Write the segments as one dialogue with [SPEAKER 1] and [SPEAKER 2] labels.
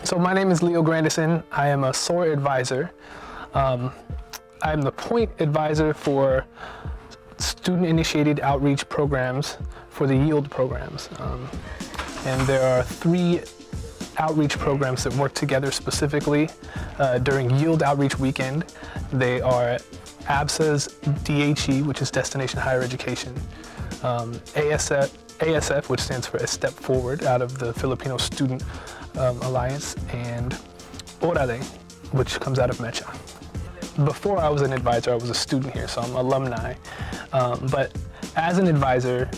[SPEAKER 1] So my name is Leo Grandison. I am a SOAR advisor. I'm the point advisor for student-initiated outreach programs for the YIELD programs. And there are 3 outreach programs that work together specifically during YIELD Outreach Weekend. They are ABSA's DHE, which is Destination Higher Education, ASF, which stands for A Step Forward, out of the Filipino Student Alliance, and ORADE, which comes out of MECHA. Before I was an advisor, I was a student here, so I'm alumni. But as an advisor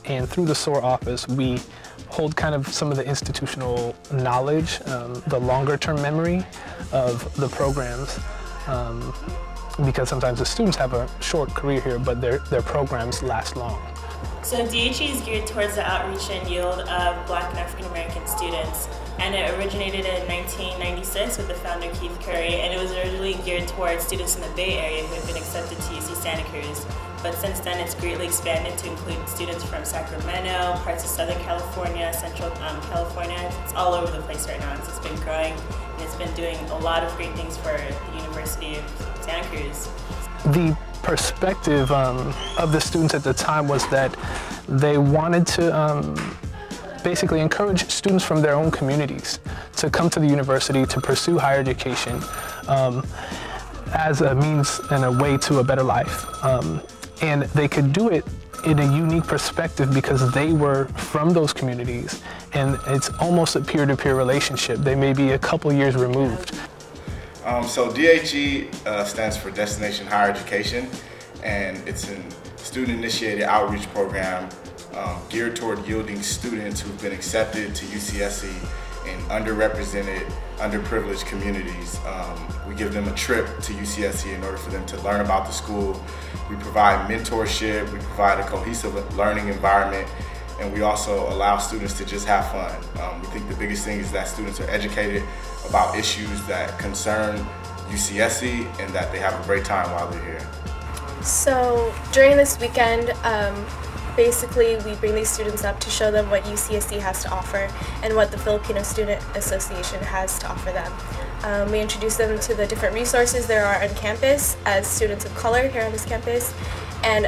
[SPEAKER 1] and through the SOAR office, we hold kind of some of the institutional knowledge, the longer-term memory of the programs, because sometimes the students have a short career here, but their programs last long.
[SPEAKER 2] So DHE is geared towards the outreach and yield of Black and African American students, and it originated in 1996 with the founder Keith Curry, and it was originally geared towards students in the Bay Area who had been accepted to UC Santa Cruz. But since then it's greatly expanded to include students from Sacramento, parts of Southern California, Central California. It's all over the place right now. It's been growing, and it's been doing a lot of great things for the University of Santa Cruz.
[SPEAKER 1] The perspective of the students at the time was that they wanted to basically encourage students from their own communities to come to the university to pursue higher education as a means and a way to a better life. And they could do it in a unique perspective because they were from those communities, and it's almost a peer-to-peer relationship. They may be a couple years removed.
[SPEAKER 3] So DHE stands for Destination Higher Education, and it's a student-initiated outreach program geared toward yielding students who've been accepted to UCSC in underrepresented, underprivileged communities. We give them a trip to UCSC in order for them to learn about the school. We provide mentorship, we provide a cohesive learning environment, and we also allow students to just have fun. We think the biggest thing is that students are educated about issues that concern UCSC and that they have a great time while they're here.
[SPEAKER 4] So during this weekend, basically we bring these students up to show them what UCSC has to offer and what the Filipino Student Association has to offer them. We introduce them to the different resources there are on campus as students of color here on this campus, and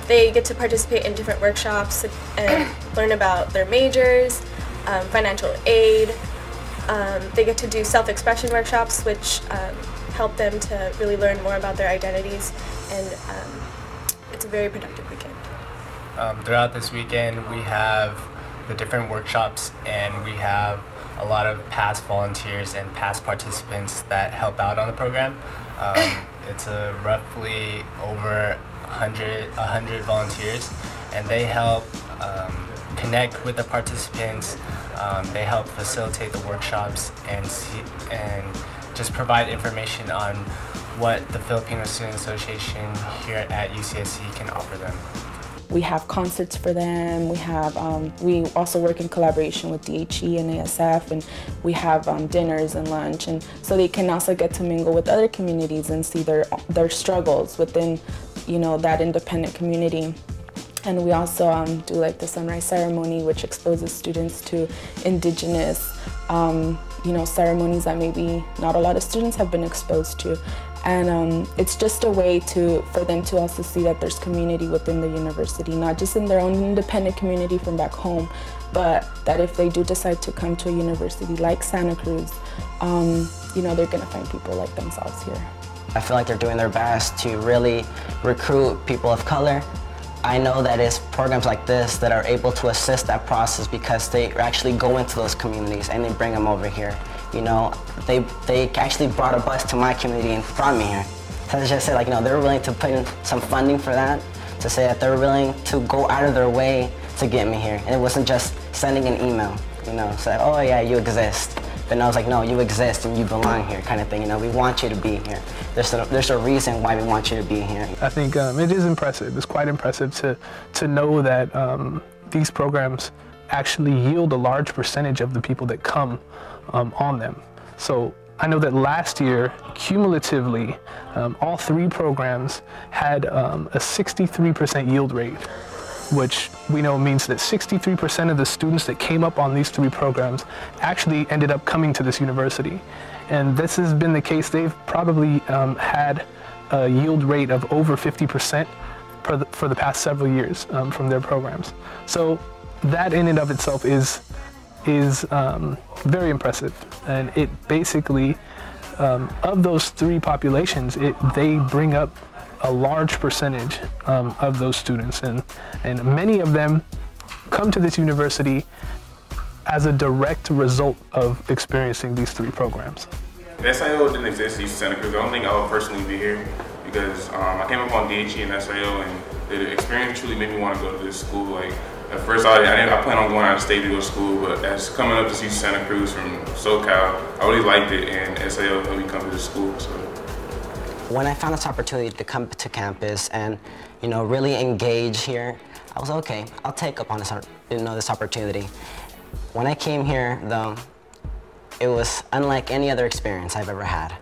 [SPEAKER 4] they get to participate in different workshops and learn about their majors, financial aid. They get to do self-expression workshops, which help them to really learn more about their identities, and it's a very productive weekend.
[SPEAKER 5] Throughout this weekend, we have the different workshops, and we have a lot of past volunteers and past participants that help out on the program. It's roughly over 100 volunteers, and they help connect with the participants. They help facilitate the workshops and just provide information on what the Filipino Student Association here at UCSC can offer them.
[SPEAKER 6] We have concerts for them. We also work in collaboration with DHE and ASF, and we have dinners and lunch, and so they can also get to mingle with other communities and see their struggles within, that independent community. And we also do like the sunrise ceremony, which exposes students to indigenous, ceremonies that maybe not a lot of students have been exposed to. And it's just a way for them to also see that there's community within the university, not just in their own independent community from back home, but that if they do decide to come to a university like Santa Cruz, they're gonna find people like themselves here.
[SPEAKER 7] I feel like they're doing their best to really recruit people of color. I know that it's programs like this that are able to assist that process because they actually go into those communities and they bring them over here. They actually brought a bus to my community and brought me here. So to just say, they're willing to put in some funding for that, to say that they're willing to go out of their way to get me here. And it wasn't just sending an email, say, oh yeah, you exist. But I was like, no, you exist and you belong here, kind of thing. We want you to be here. There's a reason why we want you to be here.
[SPEAKER 1] I think it is impressive. It's quite impressive to know that these programs actually yield a large percentage of the people that come on them. So I know that last year, cumulatively, all 3 programs had a 63% yield rate. which we know means that 63% of the students that came up on these 3 programs actually ended up coming to this university. And this has been the case. They've probably had a yield rate of over 50% for the past several years from their programs. So that in and of itself is very impressive. And it basically, of those 3 populations, they bring up a large percentage of those students, and many of them come to this university as a direct result of experiencing these 3 programs.
[SPEAKER 8] The SIIO didn't exist in Santa Cruz. I don't think I would personally be here because I came up on DHE and SIIO, and the experience truly made me want to go to this school. Like, at first, I planned on going out of state to go to school, but as coming up to see Santa Cruz from SoCal, I really liked it, and SIIO helped me come to this school. So.
[SPEAKER 7] When I found this opportunity to come to campus and, really engage here, I was okay. I'll take up on this, this opportunity. When I came here, though, it was unlike any other experience I've ever had.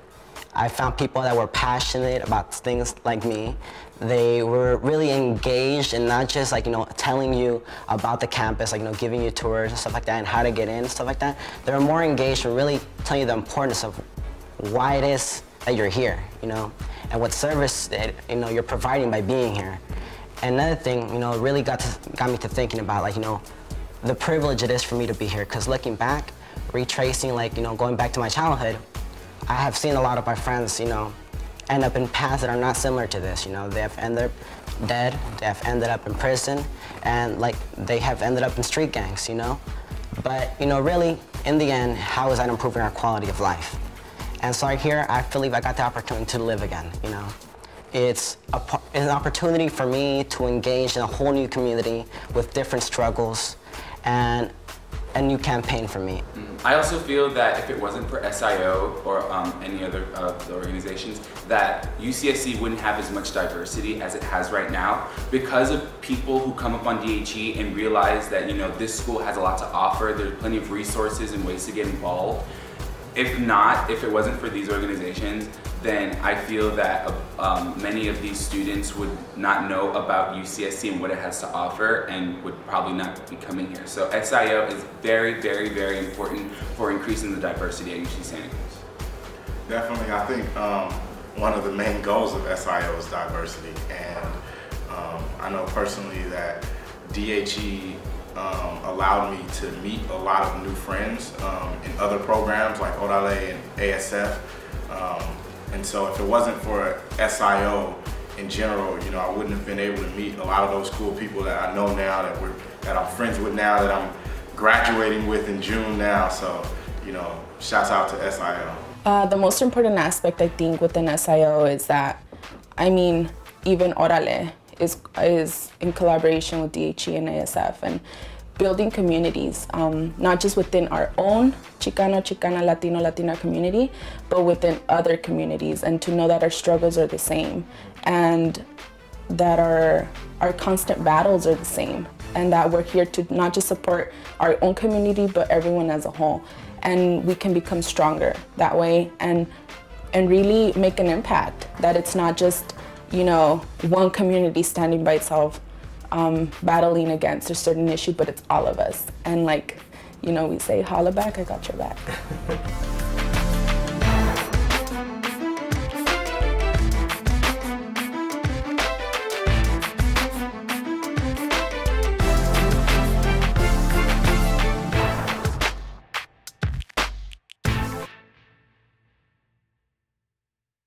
[SPEAKER 7] I found people that were passionate about things like me. They were really engaged and not just telling you about the campus, giving you tours and stuff like that and how to get in and stuff like that. They were more engaged and really telling you the importance of why it is that you're here, and what service that, you're providing by being here. And another thing, really got me to thinking about, the privilege it is for me to be here. Because looking back, retracing, going back to my childhood, I have seen a lot of my friends, end up in paths that are not similar to this. They have ended up dead, they have ended up in prison, and they have ended up in street gangs, But, really, in the end, how is that improving our quality of life? And so here, I believe I got the opportunity to live again, It's an opportunity for me to engage in a whole new community with different struggles and a new campaign for me.
[SPEAKER 9] I also feel that if it wasn't for SIIO or any other of the organizations, that UCSC wouldn't have as much diversity as it has right now because of people who come up on DHE and realize that this school has a lot to offer. There's plenty of resources and ways to get involved. If it wasn't for these organizations, then I feel that many of these students would not know about UCSC and what it has to offer and would probably not be coming here. So SIIO is very, very, very important for increasing the diversity at UC Santa Cruz.
[SPEAKER 3] Definitely, I think one of the main goals of SIIO is diversity, and I know personally that DHE allowed me to meet a lot of new friends in other programs like Orale and ASF. And so if it wasn't for SIIO in general, I wouldn't have been able to meet a lot of those cool people that I know now, that I'm friends with now, that I'm graduating with in June now. So, shouts out to SIIO.
[SPEAKER 6] The most important aspect, I think, within SIIO is that, even Orale is in collaboration with DHE and ASF, and building communities, not just within our own Chicano, Latino, Latina community, but within other communities, and to know that our struggles are the same, and that our constant battles are the same, and that we're here to not just support our own community, but everyone as a whole. And we can become stronger that way and really make an impact, that it's not just, one community standing by itself, battling against a certain issue, but it's all of us. And we say, holla back, I got your back.